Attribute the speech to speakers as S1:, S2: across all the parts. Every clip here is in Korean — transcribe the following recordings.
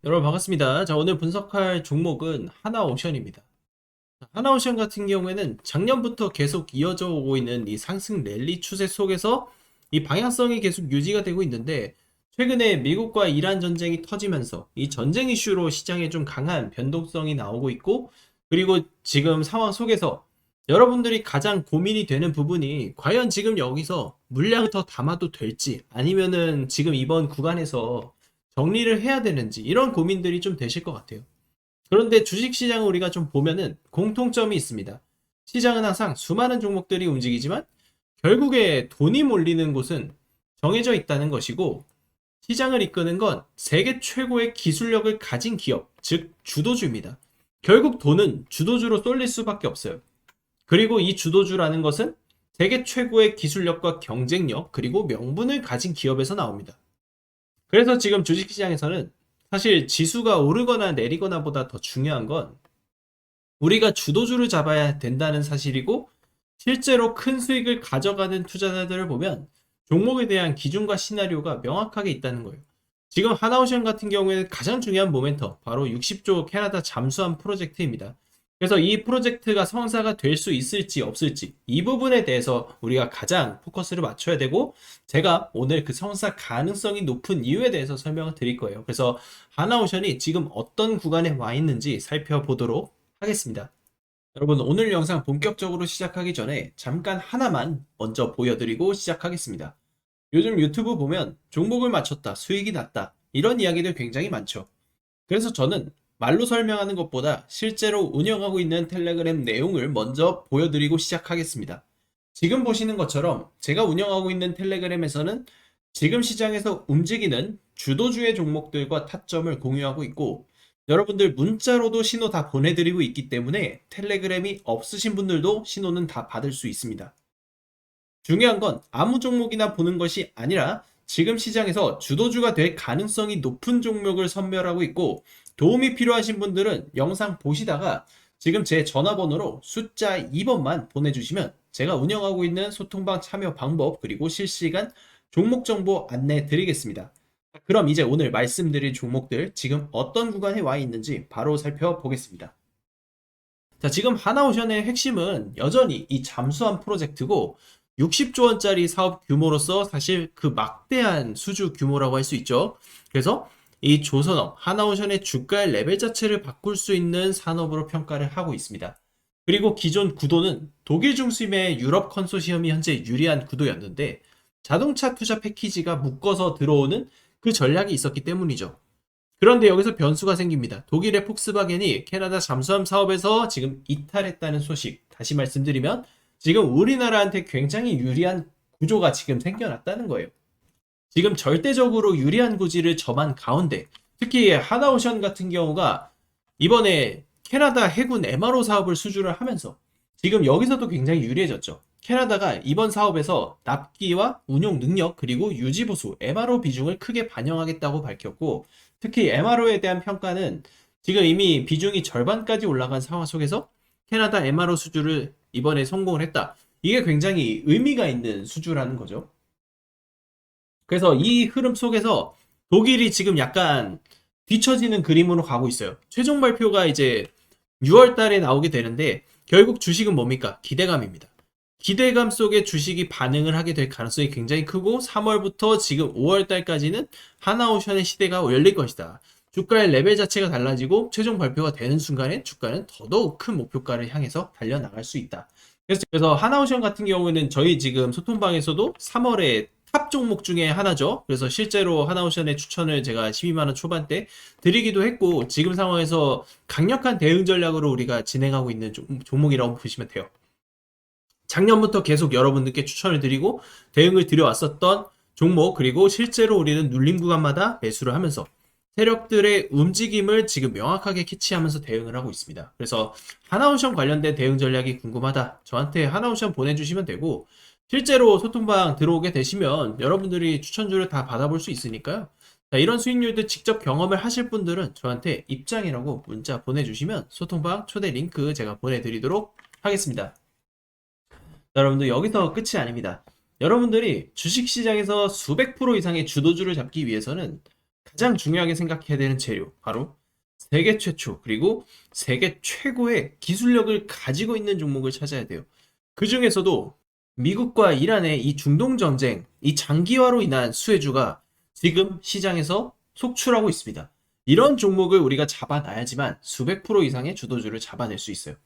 S1: 여러분 반갑습니다. 자, 오늘 분석할 종목은 하나오션입니다. 하나오션 같은 경우에는 작년부터 계속 이어져 오고 있는 이 상승 랠리 추세 속에서 이 방향성이 계속 유지가 되고 있는데, 최근에 미국과 이란 전쟁이 터지면서 이 전쟁 이슈로 시장에 좀 강한 변동성이 나오고 있고, 그리고 지금 상황 속에서 여러분들이 가장 고민이 되는 부분이 과연 지금 여기서 물량 더 담아도 될지, 아니면은 지금 이번 구간에서 정리를 해야 되는지, 이런 고민들이 좀 되실 것 같아요. 그런데 주식시장을 우리가 좀 보면은 공통점이 있습니다. 시장은 항상 수많은 종목들이 움직이지만 결국에 돈이 몰리는 곳은 정해져 있다는 것이고, 시장을 이끄는 건 세계 최고의 기술력을 가진 기업, 즉 주도주입니다. 결국 돈은 주도주로 쏠릴 수밖에 없어요. 그리고 이 주도주라는 것은 세계 최고의 기술력과 경쟁력, 그리고 명분을 가진 기업에서 나옵니다. 그래서 지금 주식시장에서는 사실 지수가 오르거나 내리거나 보다 더 중요한 건 우리가 주도주를 잡아야 된다는 사실이고, 실제로 큰 수익을 가져가는 투자자들을 보면 종목에 대한 기준과 시나리오가 명확하게 있다는 거예요. 지금 하나오션 같은 경우에는 가장 중요한 모멘텀, 바로 60조 캐나다 잠수함 프로젝트입니다. 그래서 이 프로젝트가 성사가 될 수 있을지 없을지, 이 부분에 대해서 우리가 가장 포커스를 맞춰야 되고, 제가 오늘 그 성사 가능성이 높은 이유에 대해서 설명을 드릴 거예요. 그래서 하나오션이 지금 어떤 구간에 와 있는지 살펴보도록 하겠습니다. 여러분, 오늘 영상 본격적으로 시작하기 전에 잠깐 하나만 먼저 보여드리고 시작하겠습니다. 요즘 유튜브 보면 종목을 맞췄다, 수익이 났다, 이런 이야기들 굉장히 많죠. 그래서 저는 말로 설명하는 것보다 실제로 운영하고 있는 텔레그램 내용을 먼저 보여드리고 시작하겠습니다. 지금 보시는 것처럼 제가 운영하고 있는 텔레그램에서는 지금 시장에서 움직이는 주도주의 종목들과 타점을 공유하고 있고, 여러분들 문자로도 신호 다 보내드리고 있기 때문에 텔레그램이 없으신 분들도 신호는 다 받을 수 있습니다. 중요한 건 아무 종목이나 보는 것이 아니라 지금 시장에서 주도주가 될 가능성이 높은 종목을 선별하고 있고, 도움이 필요하신 분들은 영상 보시다가 지금 제 전화번호로 숫자 2번만 보내주시면 제가 운영하고 있는 소통방 참여 방법, 그리고 실시간 종목 정보 안내 드리겠습니다. 그럼 이제 오늘 말씀드릴 종목들 지금 어떤 구간에 와 있는지 바로 살펴보겠습니다. 자, 지금 하나오션의 핵심은 여전히 이 잠수함 프로젝트고, 60조 원짜리 사업 규모로서 사실 그 막대한 수주 규모라고 할 수 있죠. 그래서 이 조선업, 하나오션의 주가의 레벨 자체를 바꿀 수 있는 산업으로 평가를 하고 있습니다. 그리고 기존 구도는 독일 중심의 유럽 컨소시엄이 현재 유리한 구도였는데, 자동차 투자 패키지가 묶어서 들어오는 그 전략이 있었기 때문이죠. 그런데 여기서 변수가 생깁니다. 독일의 폭스바겐이 캐나다 잠수함 사업에서 지금 이탈했다는 소식. 다시 말씀드리면 지금 우리나라한테 굉장히 유리한 구조가 지금 생겨났다는 거예요. 지금 절대적으로 유리한 구지를 점한 가운데, 특히 하나오션 같은 경우가 이번에 캐나다 해군 MRO 사업을 수주를 하면서 지금 여기서도 굉장히 유리해졌죠. 캐나다가 이번 사업에서 납기와 운용 능력, 그리고 유지보수, MRO 비중을 크게 반영하겠다고 밝혔고, 특히 MRO에 대한 평가는 지금 이미 비중이 절반까지 올라간 상황 속에서 캐나다 MRO 수주를 이번에 성공을 했다. 이게 굉장히 의미가 있는 수주라는 거죠. 그래서 이 흐름 속에서 독일이 지금 약간 뒤처지는 그림으로 가고 있어요. 최종 발표가 이제 6월 달에 나오게 되는데, 결국 주식은 뭡니까? 기대감입니다. 기대감 속에 주식이 반응을 하게 될 가능성이 굉장히 크고, 3월부터 지금 5월 달까지는 하나오션의 시대가 열릴 것이다. 주가의 레벨 자체가 달라지고 최종 발표가 되는 순간에 주가는 더더욱 큰 목표가를 향해서 달려나갈 수 있다. 그래서 하나오션 같은 경우에는 저희 지금 소통방에서도 3월에 탑 종목 중에 하나죠. 그래서 실제로 하나오션의 추천을 제가 12만원 초반대 드리기도 했고, 지금 상황에서 강력한 대응 전략으로 우리가 진행하고 있는 종목이라고 보시면 돼요. 작년부터 계속 여러분들께 추천을 드리고 대응을 드려왔었던 종목, 그리고 실제로 우리는 눌림 구간마다 매수를 하면서 세력들의 움직임을 지금 명확하게 캐치하면서 대응을 하고 있습니다. 그래서 하나오션 관련된 대응 전략이 궁금하다, 저한테 하나오션 보내주시면 되고, 실제로 소통방 들어오게 되시면 여러분들이 추천주를 다 받아볼 수 있으니까요. 자, 이런 수익률들 직접 경험을 하실 분들은 저한테 입장이라고 문자 보내주시면 소통방 초대 링크 제가 보내드리도록 하겠습니다. 자, 여러분들 여기서 끝이 아닙니다. 여러분들이 주식시장에서 수백 프로 이상의 주도주를 잡기 위해서는 가장 중요하게 생각해야 되는 재료, 바로 세계 최초 그리고 세계 최고의 기술력을 가지고 있는 종목을 찾아야 돼요. 그 중에서도 미국과 이란의 이 중동 전쟁, 이 장기화로 인한 수혜주가 지금 시장에서 속출하고 있습니다. 이런 종목을 우리가 잡아놔야지만 수백 프로 이상의 주도주를 잡아낼 수 있어요.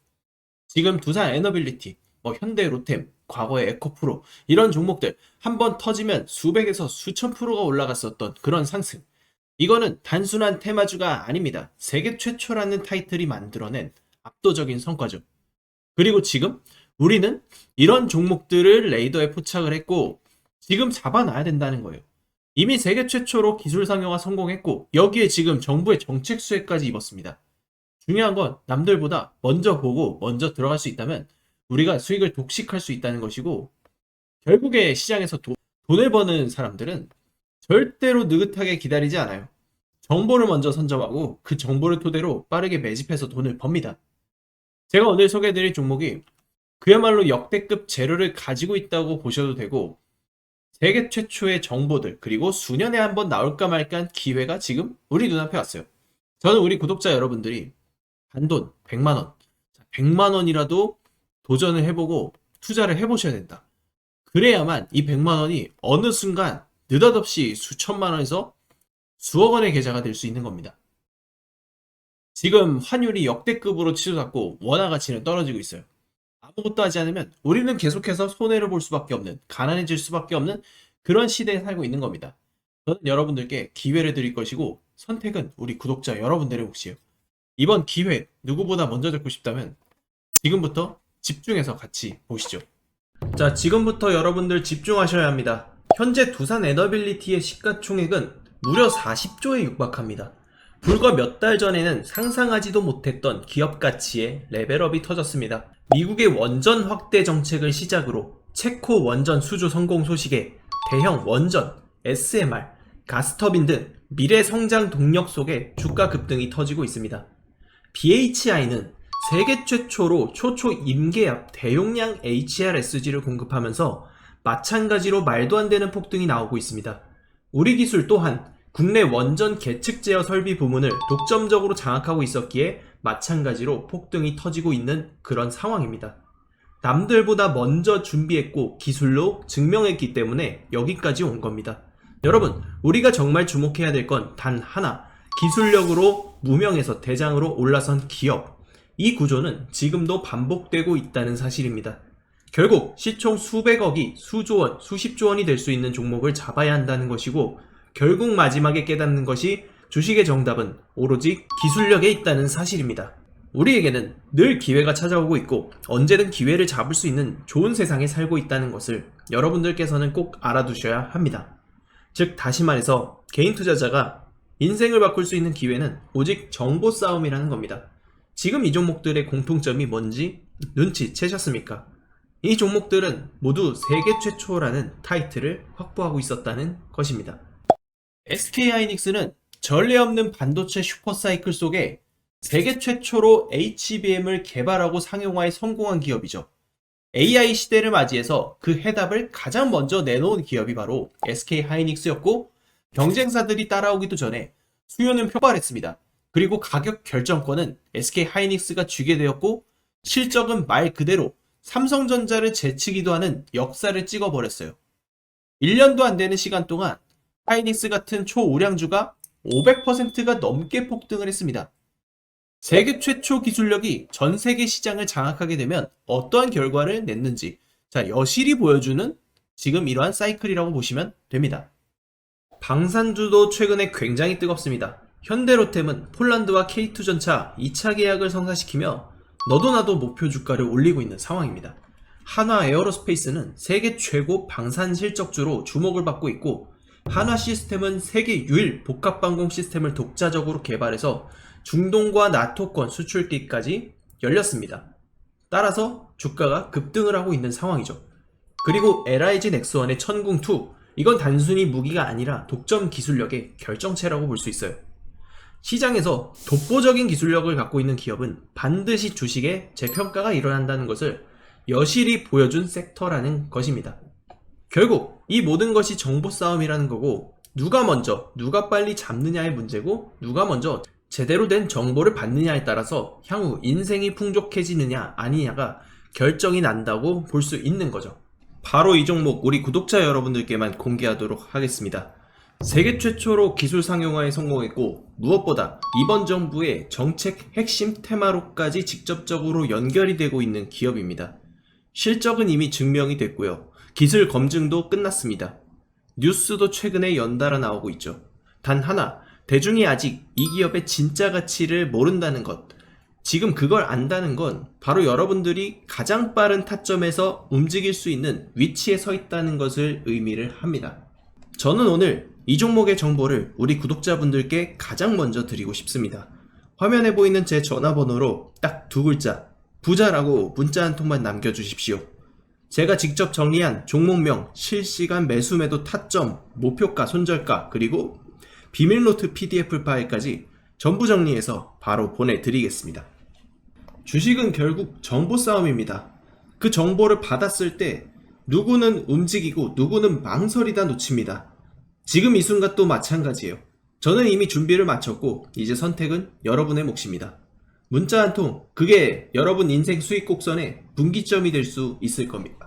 S1: 지금 두산 에너빌리티, 현대 로템, 과거의 에코프로 이런 종목들 한번 터지면 수백에서 수천 프로가 올라갔었던 그런 상승. 이거는 단순한 테마주가 아닙니다. 세계 최초라는 타이틀이 만들어낸 압도적인 성과죠. 그리고 지금 우리는 이런 종목들을 레이더에 포착을 했고 지금 잡아놔야 된다는 거예요. 이미 세계 최초로 기술 상용화 성공했고 여기에 지금 정부의 정책 수혜까지 입었습니다. 중요한 건 남들보다 먼저 보고 먼저 들어갈 수 있다면 우리가 수익을 독식할 수 있다는 것이고, 결국에 시장에서 돈을 버는 사람들은 절대로 느긋하게 기다리지 않아요. 정보를 먼저 선점하고 그 정보를 토대로 빠르게 매집해서 돈을 법니다. 제가 오늘 소개해드릴 종목이 그야말로 역대급 재료를 가지고 있다고 보셔도 되고, 세계 최초의 정보들 그리고 수년에 한번 나올까 말까한 기회가 지금 우리 눈앞에 왔어요. 저는 우리 구독자 여러분들이 단돈 100만원, 100만원이라도 도전을 해보고 투자를 해보셔야 된다. 그래야만 이 100만원이 어느 순간 느닷없이 수천만원에서 수억원의 계좌가 될 수 있는 겁니다. 지금 환율이 역대급으로 치솟았고 원화 가치는 떨어지고 있어요. 아무것도 하지 않으면 우리는 계속해서 손해를 볼 수밖에 없는, 가난해질 수밖에 없는 그런 시대에 살고 있는 겁니다. 저는 여러분들께 기회를 드릴 것이고 선택은 우리 구독자 여러분들의 몫이에요. 이번 기회 누구보다 먼저 잡고 싶다면 지금부터 집중해서 같이 보시죠. 자, 지금부터 여러분들 집중하셔야 합니다. 현재 두산 에너빌리티의 시가총액은 무려 40조에 육박합니다. 불과 몇 달 전에는 상상하지도 못했던 기업 가치의 레벨업이 터졌습니다. 미국의 원전 확대 정책을 시작으로 체코 원전 수주 성공 소식에 대형 원전, SMR, 가스터빈 등 미래 성장 동력 속에 주가 급등이 터지고 있습니다. BHI는 세계 최초로 초초 임계압 대용량 HRSG를 공급하면서 마찬가지로 말도 안 되는 폭등이 나오고 있습니다. 우리 기술 또한 국내 원전 계측 제어 설비 부문을 독점적으로 장악하고 있었기에 마찬가지로 폭등이 터지고 있는 그런 상황입니다. 남들보다 먼저 준비했고 기술로 증명했기 때문에 여기까지 온 겁니다. 여러분, 우리가 정말 주목해야 될 건 단 하나, 기술력으로 무명에서 대장으로 올라선 기업. 이 구조는 지금도 반복되고 있다는 사실입니다. 결국 시총 수백억이 수조원, 수십조원이 될 수 있는 종목을 잡아야 한다는 것이고, 결국 마지막에 깨닫는 것이 주식의 정답은 오로지 기술력에 있다는 사실입니다. 우리에게는 늘 기회가 찾아오고 있고 언제든 기회를 잡을 수 있는 좋은 세상에 살고 있다는 것을 여러분들께서는 꼭 알아두셔야 합니다. 즉 다시 말해서 개인 투자자가 인생을 바꿀 수 있는 기회는 오직 정보 싸움이라는 겁니다. 지금 이 종목들의 공통점이 뭔지 눈치채셨습니까? 이 종목들은 모두 세계 최초라는 타이틀을 확보하고 있었다는 것입니다. SK하이닉스는 전례 없는 반도체 슈퍼사이클 속에 세계 최초로 HBM을 개발하고 상용화에 성공한 기업이죠. AI 시대를 맞이해서 그 해답을 가장 먼저 내놓은 기업이 바로 SK하이닉스였고, 경쟁사들이 따라오기도 전에 수요는 폭발했습니다. 그리고 가격 결정권은 SK하이닉스가 쥐게 되었고, 실적은 말 그대로 삼성전자를 제치기도 하는 역사를 찍어버렸어요. 1년도 안 되는 시간 동안 하이닉스 같은 초우량주가 500%가 넘게 폭등을 했습니다. 세계 최초 기술력이 전 세계 시장을 장악하게 되면 어떠한 결과를 냈는지, 여실히 보여주는 지금 이러한 사이클이라고 보시면 됩니다. 방산주도 최근에 굉장히 뜨겁습니다. 현대로템은 폴란드와 K2전차 2차 계약을 성사시키며 너도 나도 목표 주가를 올리고 있는 상황입니다. 한화 에어로스페이스는 세계 최고 방산 실적주로 주목을 받고 있고, 한화 시스템은 세계 유일 복합방공 시스템을 독자적으로 개발해서 중동과 나토권 수출기까지 열렸습니다. 따라서 주가가 급등을 하고 있는 상황이죠. 그리고 LIG 넥스원의 천궁2, 이건 단순히 무기가 아니라 독점 기술력의 결정체라고 볼 수 있어요. 시장에서 독보적인 기술력을 갖고 있는 기업은 반드시 주식에 재평가가 일어난다는 것을 여실히 보여준 섹터라는 것입니다. 결국 이 모든 것이 정보 싸움이라는 거고, 누가 빨리 잡느냐의 문제고, 누가 먼저 제대로 된 정보를 받느냐에 따라서 향후 인생이 풍족해지느냐 아니냐가 결정이 난다고 볼 수 있는 거죠. 바로 이 종목 우리 구독자 여러분들께만 공개하도록 하겠습니다. 세계 최초로 기술 상용화에 성공했고, 무엇보다 이번 정부의 정책 핵심 테마로까지 직접적으로 연결이 되고 있는 기업입니다. 실적은 이미 증명이 됐고요. 기술 검증도 끝났습니다. 뉴스도 최근에 연달아 나오고 있죠. 단 하나, 대중이 아직 이 기업의 진짜 가치를 모른다는 것. 지금 그걸 안다는 건 바로 여러분들이 가장 빠른 타점에서 움직일 수 있는 위치에 서 있다는 것을 의미를 합니다. 저는 오늘 이 종목의 정보를 우리 구독자분들께 가장 먼저 드리고 싶습니다. 화면에 보이는 제 전화번호로 딱 두 글자, 부자라고 문자 한 통만 남겨주십시오. 제가 직접 정리한 종목명, 실시간 매수 매도 타점, 목표가, 손절가, 그리고 비밀노트 PDF 파일까지 전부 정리해서 바로 보내드리겠습니다. 주식은 결국 정보 싸움입니다. 그 정보를 받았을 때 누구는 움직이고 누구는 망설이다 놓칩니다. 지금 이 순간 또 마찬가지예요. 저는 이미 준비를 마쳤고 이제 선택은 여러분의 몫입니다. 문자 한 통, 그게 여러분 인생 수익 곡선의 분기점이 될 수 있을 겁니다.